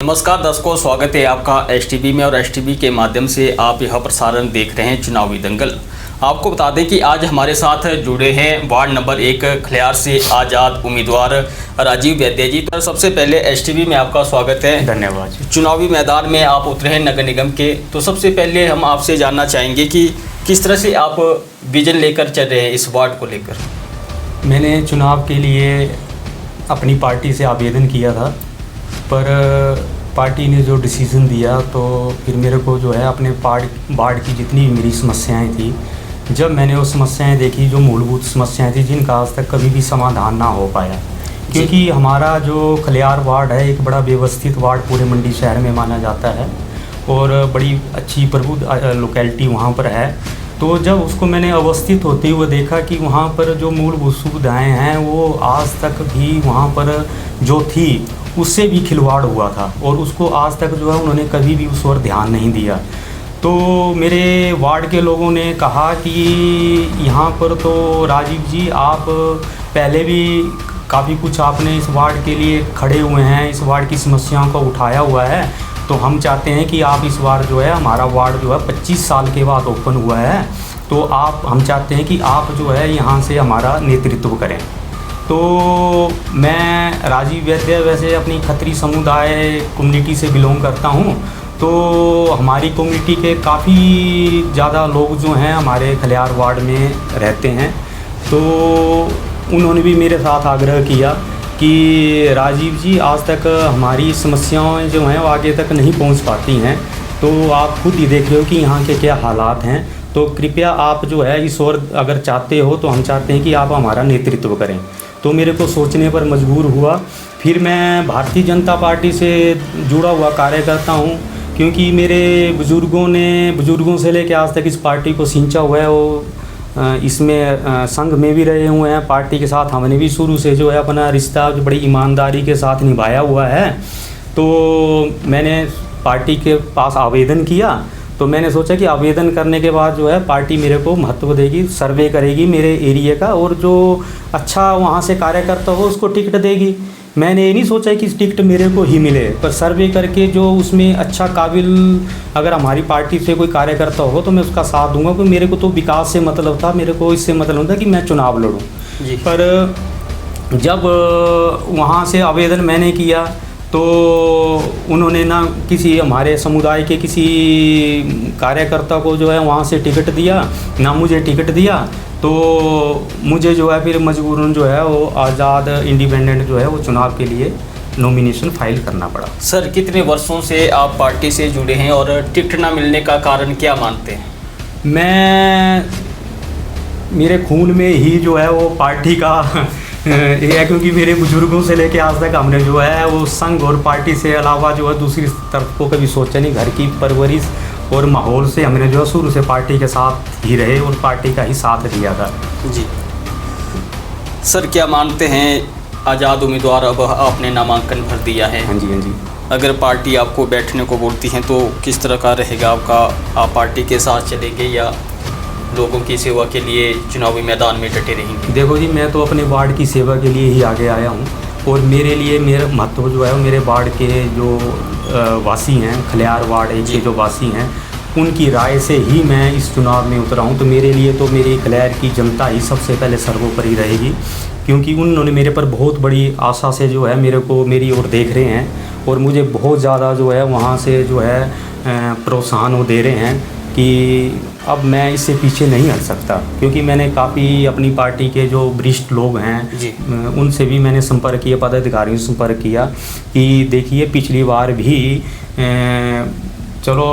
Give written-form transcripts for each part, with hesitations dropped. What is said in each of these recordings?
नमस्कार दर्शकों, स्वागत है आपका एसटीवी में और एसटीवी के माध्यम से आप यह प्रसारण देख रहे हैं चुनावी दंगल। आपको बता दें कि आज हमारे साथ जुड़े हैं वार्ड नंबर 1 खलियार से आज़ाद उम्मीदवार राजीव वैद्य जी। तो सबसे पहले एसटीवी में आपका स्वागत है। धन्यवाद। चुनावी मैदान में आप उतरे हैं नगर निगम के, तो सबसे पहले हम आपसे जानना चाहेंगे कि किस तरह से आप विजन लेकर चल रहे हैं इस वार्ड को लेकर। मैंने चुनाव के लिए अपनी पार्टी से आवेदन किया था, पर पार्टी ने जो डिसीज़न दिया तो फिर मेरे को जो है अपने वार्ड की जितनी मेरी समस्याएं थी, जब मैंने वो समस्याएं देखी, जो मूलभूत समस्याएं थी जिनका आज तक कभी भी समाधान ना हो पाया, क्योंकि हमारा जो खलियार वार्ड है एक बड़ा व्यवस्थित वार्ड पूरे मंडी शहर में माना जाता है और बड़ी अच्छी प्रबुद्ध लोकेलिटी वहाँ पर है। तो जब उसको मैंने अवस्थित होते हुए देखा कि वहाँ पर जो मूलभूत सुविधाएँ हैं वो आज तक भी वहाँ पर जो थी उससे भी खिलवाड़ हुआ था और उसको आज तक जो है उन्होंने कभी भी उस ओर ध्यान नहीं दिया। तो मेरे वार्ड के लोगों ने कहा कि यहाँ पर तो राजीव जी आप पहले भी काफ़ी कुछ आपने इस वार्ड के लिए खड़े हुए हैं, इस वार्ड की समस्याओं को उठाया हुआ है, तो हम चाहते हैं कि आप इस बार जो है हमारा वार्ड जो है 25 साल के बाद ओपन हुआ है, तो हम चाहते हैं कि आप जो है यहाँ से हमारा नेतृत्व करें। तो मैं राजीव वैद्य वैसे अपनी खत्री समुदाय कम्युनिटी से बिलोंग करता हूँ, तो हमारी कम्युनिटी के काफ़ी ज़्यादा लोग जो हैं हमारे खलियार वार्ड में रहते हैं। तो उन्होंने भी मेरे साथ आग्रह किया कि राजीव जी आज तक हमारी समस्याएं जो हैं वो आगे तक नहीं पहुंच पाती हैं, तो आप खुद ही देख रहे हो कि यहाँ के क्या हालात हैं, तो कृपया आप जो है इस ओर अगर चाहते हो तो हम चाहते हैं कि आप हमारा नेतृत्व करें। तो मेरे को सोचने पर मजबूर हुआ। फिर मैं भारतीय जनता पार्टी से जुड़ा हुआ कार्यकर्ता हूँ, क्योंकि मेरे बुज़ुर्गों से लेकर आज तक इस पार्टी को सिंचा हुआ है। वो इसमें संघ में भी रहे हुए हैं, पार्टी के साथ हमने भी शुरू से जो है अपना रिश्ता जो बड़ी ईमानदारी के साथ निभाया हुआ है। तो मैंने पार्टी के पास आवेदन किया, तो मैंने सोचा कि आवेदन करने के बाद जो है पार्टी मेरे को महत्व देगी, सर्वे करेगी मेरे एरिया का और जो अच्छा वहाँ से कार्यकर्ता हो उसको टिकट देगी। मैंने ये नहीं सोचा कि टिकट मेरे को ही मिले, पर सर्वे करके जो उसमें अच्छा काबिल अगर हमारी पार्टी से कोई कार्यकर्ता हो तो मैं उसका साथ दूंगा, क्योंकि मेरे को तो विकास से मतलब था, मेरे को इससे मतलब था कि मैं चुनाव लड़ूँ। पर जब वहाँ से आवेदन मैंने किया तो उन्होंने ना किसी हमारे समुदाय के किसी कार्यकर्ता को जो है वहाँ से टिकट दिया, ना मुझे टिकट दिया। तो मुझे जो है फिर मजबूरन जो है वो आज़ाद इंडिपेंडेंट जो है वो चुनाव के लिए नॉमिनेशन फाइल करना पड़ा। सर, कितने वर्षों से आप पार्टी से जुड़े हैं और टिकट ना मिलने का कारण क्या मानते हैं? मेरे खून में ही जो है वो पार्टी का ये है, क्योंकि मेरे बुजुर्गों से लेके आज तक हमने जो है वो संघ और पार्टी से अलावा जो है दूसरी तरफ को कभी सोचा नहीं। घर की परवरिश और माहौल से हमने जो है शुरू से पार्टी के साथ ही रहे और पार्टी का ही साथ दिया था। जी सर, क्या मानते हैं आज़ाद उम्मीदवार अब आपने नामांकन भर दिया है? हाँ जी, हाँ जी। अगर पार्टी आपको बैठने को बोलती है तो किस तरह का रहेगा आपका? आप पार्टी के साथ चलेंगे या लोगों की सेवा के लिए चुनावी मैदान में डटे रहेंगे? देखो जी, मैं तो अपने वार्ड की सेवा के लिए ही आगे आया हूँ और मेरे लिए मेरा महत्व जो है मेरे वार्ड के जो वासी हैं, खलियार वार्ड के जो वासी हैं, उनकी राय से ही मैं इस चुनाव में उतरा हूँ। तो मेरे लिए तो मेरी खलियार की जनता ही सबसे पहले सर्वोपरि रहेगी, क्योंकि उन्होंने मेरे पर बहुत बड़ी आशा से जो है मेरी ओर देख रहे हैं और मुझे बहुत ज़्यादा जो है वहाँ से जो है प्रोत्साहन वो दे रहे हैं कि अब मैं इससे पीछे नहीं हट सकता, क्योंकि मैंने काफ़ी अपनी पार्टी के जो वरिष्ठ लोग हैं उनसे भी मैंने संपर्क किया, पदाधिकारियों से संपर्क किया कि देखिए पिछली बार भी चलो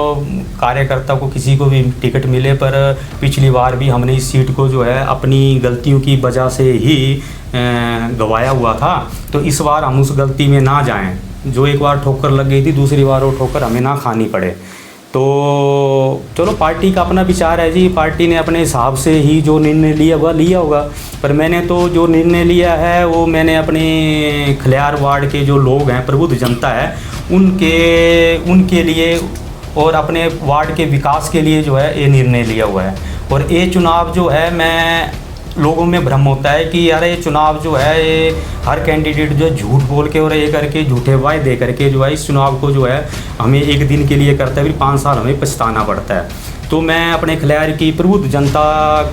कार्यकर्ता को किसी को भी टिकट मिले, पर पिछली बार भी हमने इस सीट को जो है अपनी गलतियों की वजह से ही गंवाया हुआ था। तो इस बार हम उस गलती में ना जाएं, जो एक बार ठोकर लग गई थी दूसरी बार वो ठोकर हमें ना खानी पड़े। तो चलो पार्टी का अपना विचार है जी, पार्टी ने अपने हिसाब से ही जो निर्णय लिया होगा, पर मैंने तो जो निर्णय लिया है वो मैंने अपने खलियार वार्ड के जो लोग हैं, प्रबुद्ध जनता है, उनके लिए और अपने वार्ड के विकास के लिए जो है ये निर्णय लिया हुआ है। और ये चुनाव जो है मैं लोगों में भ्रम होता है कि यार ये चुनाव जो है ये हर कैंडिडेट जो है झूठ बोल के और ये करके झूठे वायदे करके जो है इस चुनाव को जो है हमें एक दिन के लिए करता है, फिर 5 साल हमें पछताना पड़ता है। तो मैं अपने खलियार की प्रबुद्ध जनता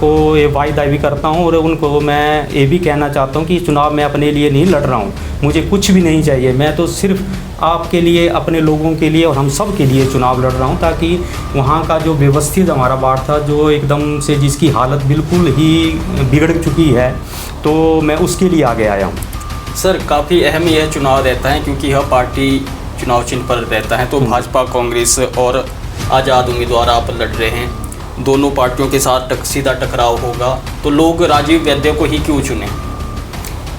को ये वायदा भी करता हूँ और उनको मैं ये भी कहना चाहता हूँ कि चुनाव मैं अपने लिए नहीं लड़ रहा हूँ, मुझे कुछ भी नहीं चाहिए, मैं तो सिर्फ आपके लिए, अपने लोगों के लिए और हम सब के लिए चुनाव लड़ रहा हूँ, ताकि वहाँ का जो व्यवस्थित हमारा वार्ड था जो एकदम से जिसकी हालत बिल्कुल ही बिगड़ चुकी है, तो मैं उसके लिए आगे आया हूँ। सर, काफ़ी अहम यह चुनाव रहता है क्योंकि यह पार्टी चुनाव चिन्ह पर रहता है, तो भाजपा, कांग्रेस और आज़ाद उम्मीदवार आप लड़ रहे हैं, दोनों पार्टियों के साथ सीधा टकराव होगा, तो लोग राजीव वैद्य को ही क्यों चुने?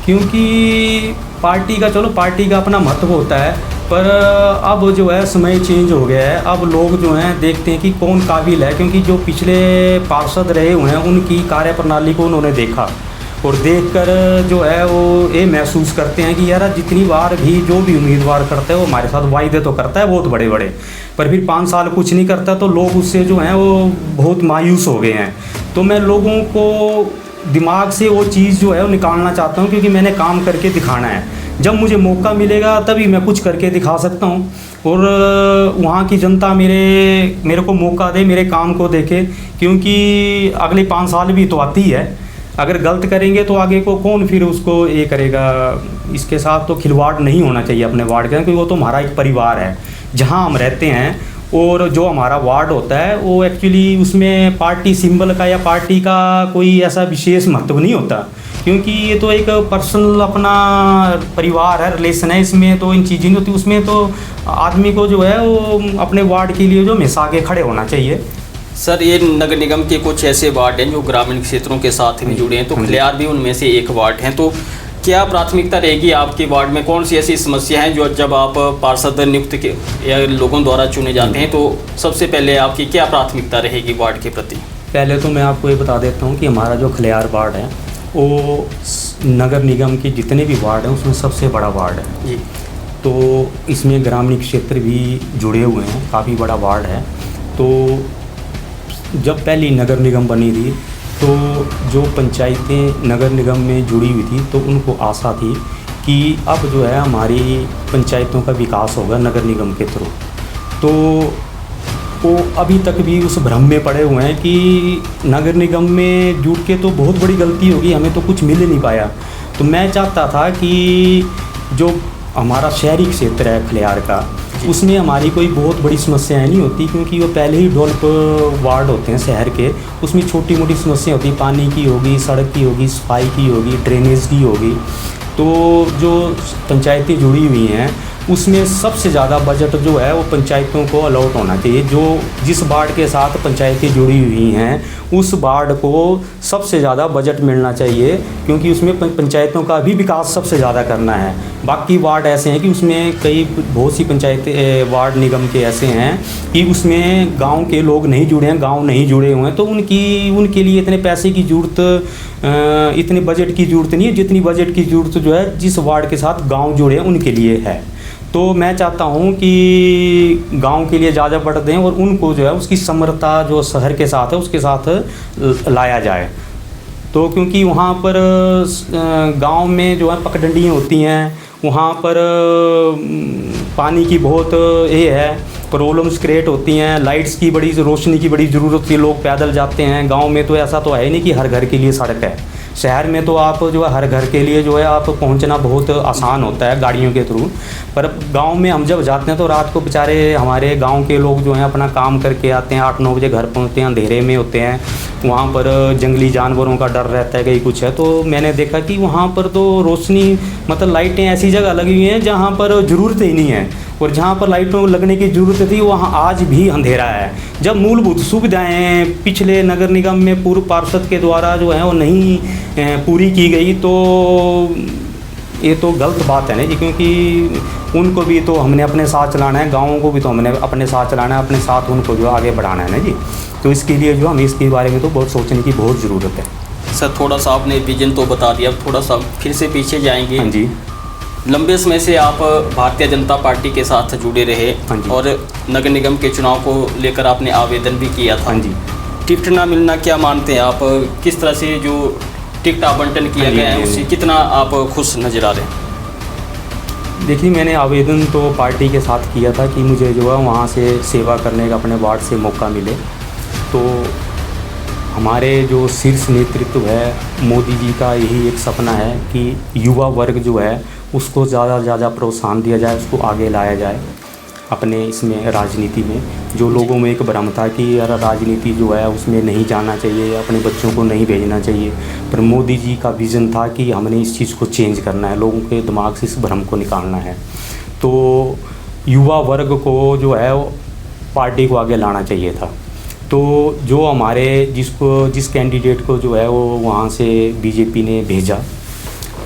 क्योंकि पार्टी का अपना महत्व होता है, पर अब जो है समय चेंज हो गया है, अब लोग जो हैं देखते हैं कि कौन काबिल है, क्योंकि जो पिछले पार्षद रहे हुए हैं उनकी कार्यप्रणाली को उन्होंने देखा और देखकर जो है वो ये महसूस करते हैं कि यार जितनी बार भी जो भी उम्मीदवार करता है वो हमारे साथ वायदे तो करता है बहुत बड़े बड़े, पर फिर 5 साल कुछ नहीं करता, तो लोग उससे जो हैं वो बहुत मायूस हो गए हैं। तो मैं लोगों को दिमाग से वो चीज़ जो है वो निकालना चाहता हूँ, क्योंकि मैंने काम करके दिखाना है, जब मुझे मौका मिलेगा तभी मैं कुछ करके दिखा सकता हूँ और वहाँ की जनता मेरे को मौका दे, मेरे काम को देखे, क्योंकि अगले 5 साल भी तो आती है, अगर गलत करेंगे तो आगे को कौन फिर उसको ये करेगा। इसके साथ तो खिलवाड़ नहीं होना चाहिए अपने वार्ड का, क्योंकि वो तो हमारा एक परिवार है जहाँ हम रहते हैं, और जो हमारा वार्ड होता है वो एक्चुअली उसमें पार्टी सिंबल का या पार्टी का कोई ऐसा विशेष महत्व नहीं होता, क्योंकि ये तो एक पर्सनल अपना परिवार है, रिलेशन है, इसमें तो इन चीज़ें नहीं होती। उसमें तो आदमी को जो है वो अपने वार्ड के लिए जो हमेशा आगे खड़े होना चाहिए। सर, ये नगर निगम के कुछ ऐसे वार्ड हैं जो ग्रामीण क्षेत्रों के साथ भी जुड़े हैं, तो खलियार भी उनमें से एक वार्ड हैं, तो क्या प्राथमिकता रहेगी आपके वार्ड में? कौन सी ऐसी समस्या हैं जो जब आप पार्षद नियुक्त के या लोगों द्वारा चुने जाते हैं तो सबसे पहले आपकी क्या प्राथमिकता रहेगी वार्ड के प्रति? पहले तो मैं आपको ये बता देता हूँ कि हमारा जो खलियार वार्ड है वो नगर निगम के जितने भी वार्ड हैं उसमें सबसे बड़ा वार्ड है जी। तो इसमें ग्रामीण क्षेत्र भी जुड़े हुए हैं, काफ़ी बड़ा वार्ड है। तो जब पहली नगर निगम बनी थी तो जो पंचायतें नगर निगम में जुड़ी हुई थी तो उनको आशा थी कि अब जो है हमारी पंचायतों का विकास होगा नगर निगम के थ्रू। तो वो अभी तक भी उस भ्रम में पड़े हुए हैं कि नगर निगम में जुड़ के तो बहुत बड़ी गलती होगी, हमें तो कुछ मिल नहीं पाया। तो मैं चाहता था कि जो हमारा शहरी क्षेत्र है खलियार का, उसमें हमारी कोई बहुत बड़ी समस्याएं नहीं होती, क्योंकि वो पहले ही डेवलप वार्ड होते हैं शहर के, उसमें छोटी मोटी समस्या होती है, पानी की होगी, सड़क की होगी, सफाई की होगी, ड्रेनेज की होगी। तो जो पंचायतें जुड़ी हुई हैं उसमें सबसे ज़्यादा बजट जो है वो पंचायतों को अलॉट होना चाहिए। जो जिस वार्ड के साथ पंचायतें जुड़ी हुई हैं उस वार्ड को सबसे ज़्यादा बजट मिलना चाहिए, क्योंकि उसमें पंचायतों का भी विकास सबसे ज़्यादा करना है। बाकी वार्ड ऐसे हैं कि उसमें बहुत सी पंचायतें वार्ड निगम के ऐसे हैं कि उसमें गांव के लोग नहीं जुड़े हैं, गांव नहीं जुड़े हुए हैं, तो उनके लिए इतने पैसे की ज़रूरत, इतने बजट की ज़रूरत नहीं है जितनी बजट की ज़रूरत जो है जिस वार्ड के साथ गाँव जुड़े हैं उनके लिए है। तो मैं चाहता हूँ कि गांव के लिए ज़्यादा बढ़ दें और उनको जो है उसकी समरता जो शहर के साथ है उसके साथ लाया जाए। तो क्योंकि वहाँ पर गांव में जो है पगडंडियाँ होती हैं, वहाँ पर पानी की बहुत ये है प्रॉब्लम्स क्रिएट होती हैं, लाइट्स की बड़ी रोशनी की बड़ी ज़रूरत होती है, लोग पैदल जाते हैं। गांव में तो ऐसा तो है ही नहीं कि हर घर के लिए सड़क है। शहर में तो आप जो है हर घर के लिए जो है आप पहुंचना बहुत आसान होता है गाड़ियों के थ्रू, पर गांव में हम जब जाते हैं तो रात को बेचारे हमारे गांव के लोग जो हैं अपना काम करके आते हैं, 8-9 बजे घर पहुंचते हैं, अंधेरे में होते हैं, वहाँ पर जंगली जानवरों का डर रहता है, कहीं कुछ है। तो मैंने देखा कि वहाँ पर तो रोशनी मतलब लाइटें ऐसी जगह लगी हुई हैं जहाँ पर ज़रूरत ही नहीं है, और जहाँ पर लाइटों लगने की ज़रूरत थी वहाँ आज भी अंधेरा है। जब मूलभूत सुविधाएं पिछले नगर निगम में पूर्व पार्षद के द्वारा जो है वो नहीं पूरी की गई, तो ये तो गलत बात है ना जी, क्योंकि उनको भी तो हमने अपने साथ चलाना है, गाँवों को भी तो हमने अपने साथ चलाना है, अपने साथ उनको जो आगे बढ़ाना है ना जी। तो इसके लिए जो हमें इसके बारे में तो बहुत सोचने की बहुत ज़रूरत है। सर, थोड़ा सा आपने विजन तो बता दिया, थोड़ा सा फिर से पीछे जाएंगे। हाँ जी। लंबे समय से आप भारतीय जनता पार्टी के साथ जुड़े रहे और नगर निगम के चुनाव को लेकर आपने आवेदन भी किया था। हाँ जी। टिकट ना मिलना क्या मानते हैं आप, किस तरह से जो टिकट आवंटन किया गया है उससे कितना आप खुश नज़र आ रहे हैं? देखिए, मैंने आवेदन तो पार्टी के साथ किया था कि मुझे जो है वहाँ से सेवा करने का अपने वार्ड से मौका मिले। तो हमारे जो शीर्ष नेतृत्व है, मोदी जी का यही एक सपना है कि युवा वर्ग जो है उसको ज़्यादा से ज़्यादा प्रोत्साहन दिया जाए, उसको आगे लाया जाए अपने इसमें राजनीति में। जो लोगों में एक भ्रम था कि यार राजनीति जो है उसमें नहीं जाना चाहिए, अपने बच्चों को नहीं भेजना चाहिए, पर मोदी जी का विज़न था कि हमने इस चीज़ को चेंज करना है, लोगों के दिमाग से इस भ्रम को निकालना है। तो युवा वर्ग को जो है पार्टी को आगे लाना चाहिए था। तो जो हमारे जिस कैंडिडेट को जो है वो वहाँ से बीजेपी ने भेजा,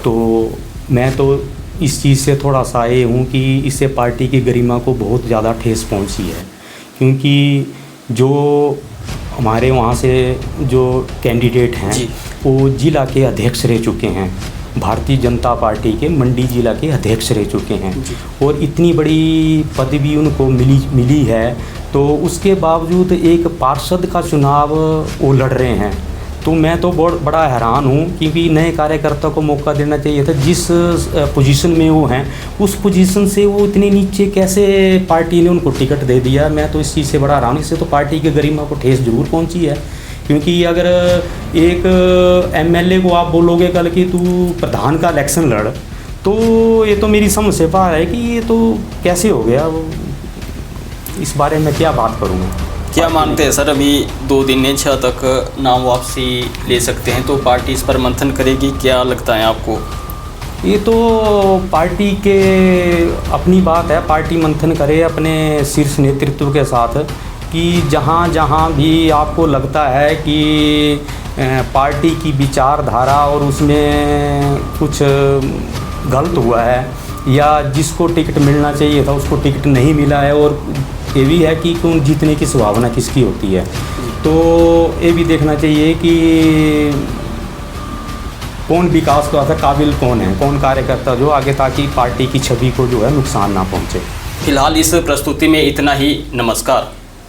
तो मैं तो इस चीज़ से थोड़ा सा ये हूँ कि इससे पार्टी की गरिमा को बहुत ज़्यादा ठेस पहुँची है, क्योंकि जो हमारे वहाँ से जो कैंडिडेट हैं वो जिला के अध्यक्ष रह चुके हैं, भारतीय जनता पार्टी के मंडी जिला के अध्यक्ष रह चुके हैं, और इतनी बड़ी पदवी उनको मिली है, तो उसके बावजूद एक पार्षद का चुनाव वो लड़ रहे हैं। तो मैं तो बहुत बड़ा हैरान हूँ, क्योंकि नए कार्यकर्ता को मौका देना चाहिए था। जिस पोजीशन में वो हैं उस पोजीशन से वो इतने नीचे कैसे पार्टी ने उनको टिकट दे दिया, मैं तो इस चीज़ से बड़ा हैरान हूँ। इससे तो पार्टी की गरिमा को ठेस जरूर पहुँची है, क्योंकि अगर एक एमएलए को आप बोलोगे कल कि तू प्रधान का इलेक्शन लड़, तो ये तो मेरी समझ से बाहर है कि ये तो कैसे हो गया। इस बारे में क्या बात करूँगा। क्या मानते हैं सर, अभी 2 दिन 6 तक नाम वापसी ले सकते हैं, तो पार्टी इस पर मंथन करेगी, क्या लगता है आपको? ये तो पार्टी के अपनी बात है, पार्टी मंथन करे अपने शीर्ष नेतृत्व के साथ कि जहाँ जहाँ भी आपको लगता है कि पार्टी की विचारधारा और उसमें कुछ गलत हुआ है, या जिसको टिकट मिलना चाहिए था उसको टिकट नहीं मिला है, और ये भी है कि कौन जीतने की संभावना किसकी होती है, तो ये भी देखना चाहिए कि कौन विकास का काबिल कौन है, कौन कार्यकर्ता जो आगे, ताकि पार्टी की छवि को जो है नुकसान ना पहुंचे। फिलहाल इस प्रस्तुति में इतना ही। नमस्कार।